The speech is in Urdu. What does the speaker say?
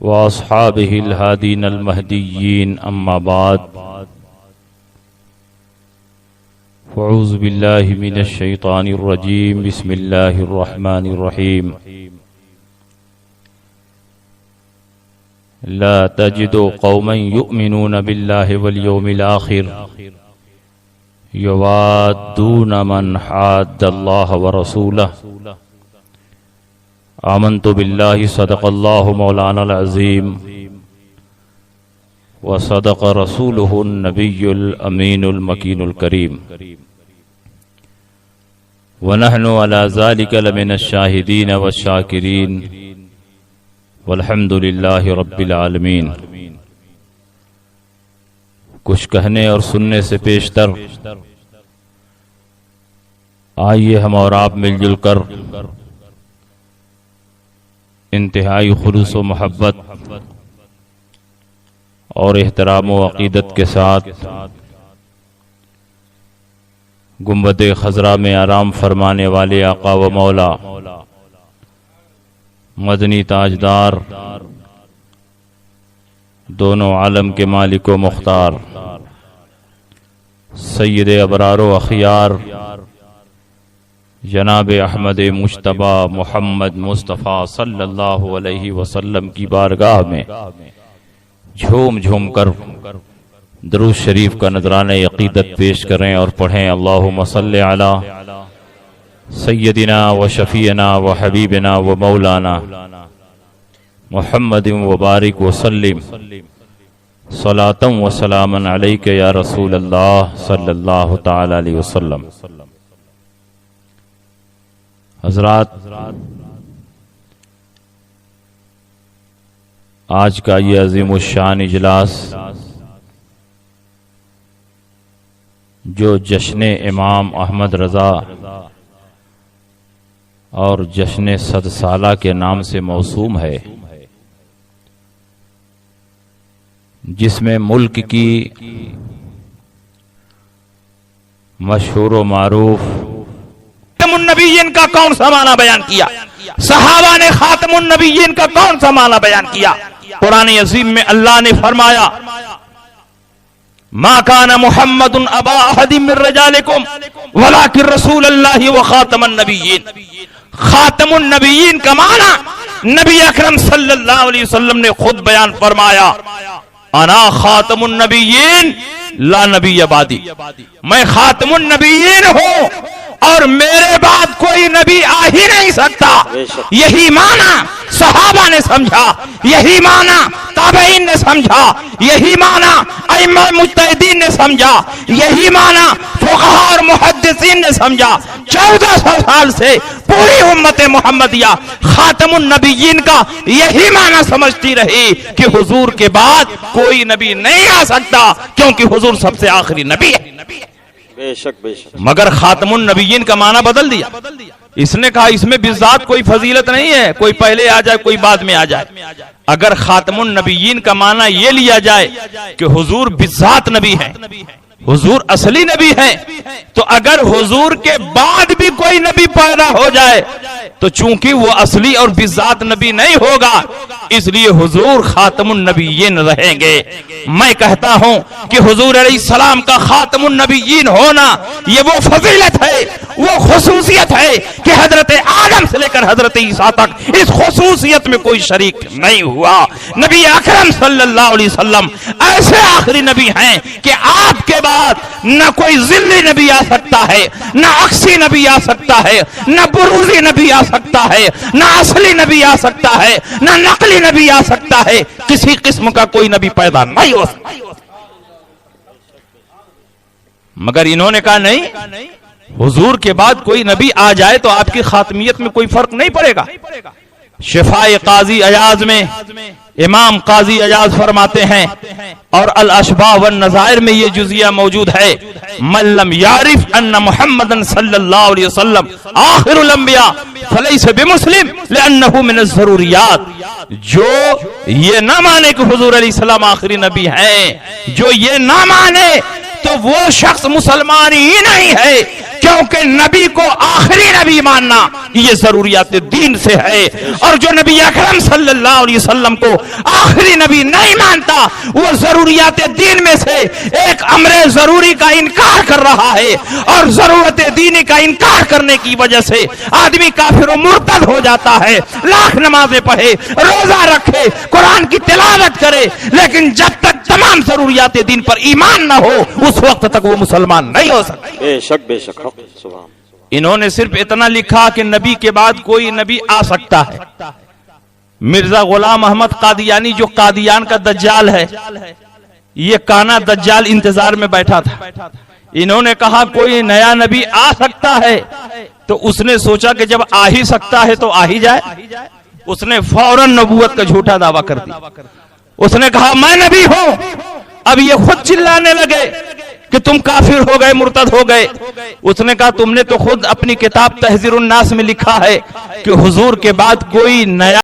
وأصحابه الهادين المهديين أما بعد فأعوذ بالله من الشيطان الرجيم بسم الله الرحمن الرحيم لا تجد قوما يؤمنون بالله واليوم الآخر يوادون من حاد الله ورسوله آمنت بالله صدق الله مولانا العظيم وصدق رسوله النبي الأمين المكين الكريم ونحن على ذلك لمن الشاهدين والشاكرين والحمد لله رب العالمين۔ کچھ کہنے اور سننے سے پیشتر آئیے ہم اور آپ مل جل کر انتہائی خلوص و محبت اور احترام و عقیدت کے ساتھ گنبد خضرا میں آرام فرمانے والے آقا و مولا مدنی تاجدار دونوں عالم کے مالک و مختار سید ابرار و اخیار جناب احمد مجتبی محمد مصطفیٰ صلی اللہ علیہ وسلم کی بارگاہ میں جھوم جھوم کر درود شریف کا نذرانہ عقیدت پیش کریں اور پڑھیں اللہم صلی علی سیدنا و شفیعنا و حبیبنا و مولانا محمد و بارک وسلم صلاۃ و سلاما علیک یا رسول اللہ صلی اللہ تعالی علیہ وسلم۔ حضرات، آج کا یہ عظیم الشان اجلاس جو جشن امام احمد رضا اور جشن 100 سالہ کے نام سے موسوم ہے، جس میں ملک کی مشہور و معروف خاتم النبیین کا کون سا معنی بیان کیا، صحابہ نے خاتم النبیین کا کون سا معنی بیان کیا۔ قرآن عظیم میں اللہ نے فرمایا ما کان محمد ابا احد من رجالکم ولکن رسول اللہ وخاتم النبیین۔ خاتم النبیین کا معنی نبی اکرم صلی اللہ علیہ وسلم نے خود بیان فرمایا، انا خاتم النبیین لا نبی بعدی، میں خاتم النبیین ہوں اور میرے بعد کوئی نبی آ ہی نہیں سکتا۔ یہی معنی صحابہ نے سمجھا، یہی معنی تابعین نے سمجھا، یہی معنی ائمہ مجتہدین نے سمجھا، یہی معنی فقہاء اور محدثین نے سمجھا۔ 1400 سال سے پوری امت محمدیہ خاتم النبیین کا یہی معنی سمجھتی رہی کہ حضور کے بعد کوئی نبی نہیں آ سکتا، کیونکہ حضور سب سے آخری نبی ہے۔ بے شک بے شک۔ مگر خاتم النبیین کا معنی بدل دیا، اس نے کہا اس میں بالذات کوئی فضیلت نہیں ہے، کوئی پہلے آ جائے کوئی بعد میں آ جائے۔ اگر خاتم النبیین کا معنی یہ لیا جائے کہ حضور بالذات نبی ہے، حضور اصلی نبی ہے، تو اگر حضور کے بعد بھی کوئی نبی پیدا ہو جائے تو چونکہ وہ اصلی اور بالذات نبی نہیں ہوگا، اس لیے حضور خاتم النبیین رہیں گے۔ میں کہتا ہوں کہ حضور علیہ السلام کا خاتم النبیین ہونا یہ وہ فضیلت ہے، وہ خصوصیت ہے کہ حضرت آدم سے لے کر حضرت عیسیٰ تک اس خصوصیت میں کوئی شریک نہیں ہوا۔ نبی اکرم صلی اللہ علیہ وسلم ایسے آخری نبی ہیں کہ آپ کے بعد نہ کوئی ذلی نبی آ سکتا ہے، نہ عکسی نبی آ سکتا ہے، نہ بروزی نبی آ سکتا ہے، نہ اصلی نبی آ سکتا ہے، نہ نقلی نبی آ سکتا ہے، کسی قسم کا کوئی نبی پیدا نہیں ہو سکتا۔ مگر انہوں نے کہا نہیں، حضور کے بعد کوئی نبی آ جائے تو آپ کی خاتمیت میں کوئی فرق نہیں پڑے گا۔ شفاء قاضی ایاز میں امام قاضی ایاز فرماتے ہیں، اور الاشباح والنظائر میں یہ جزیہ موجود ہے، من لم یعرف ان محمد صلی اللہ علیہ وسلم آخر الانبیاء فلیس بمسلم لانہ من الضروریات۔ جو یہ نہ مانے کہ حضور علیہ السلام آخری نبی ہیں، جو یہ نہ مانے تو وہ شخص مسلمان ہی نہیں ہے، کیونکہ نبی کو آخری نبی ماننا یہ ضروریات دین سے ہے، اور جو نبی اکرم صلی اللہ علیہ وسلم کو آخری نبی نہیں مانتا وہ ضروریات دین میں سے ایک امر ضروری کا انکار کر رہا ہے، اور ضرورت دینی کا انکار کرنے کی وجہ سے آدمی کافر و مرتد ہو جاتا ہے، لاکھ نمازیں پڑھے، روزہ رکھے، قرآن کی تلاوت کرے، لیکن جب تک تمام ضروریات دین پر ایمان نہ ہو اس وقت تک وہ مسلمان نہیں ہو سکتا۔ بے شک حق سبحان۔ انہوں نے صرف اتنا لکھا کہ نبی کے بعد کوئی نبی آ سکتا ہے۔ مرزا غلام احمد قادیانی جو قادیان کا دجال ہے، یہ کانا دجال انتظار میں بیٹھا تھا، انہوں نے کہا کوئی نیا نبی آ سکتا ہے، تو اس نے سوچا کہ جب آ ہی سکتا ہے تو آ ہی جائے، اس نے فوراً نبوت کا جھوٹا دعویٰ کر دیا، اس نے کہا میں نبی ہوں۔ اب یہ خود چلانے لگے کہ تم کافر ہو گئے، مرتد ہو گئے۔ اس نے کہا تم نے تو خود اپنی کتاب تحذیر الناس میں لکھا ہے کہ حضور کے بعد کوئی نیا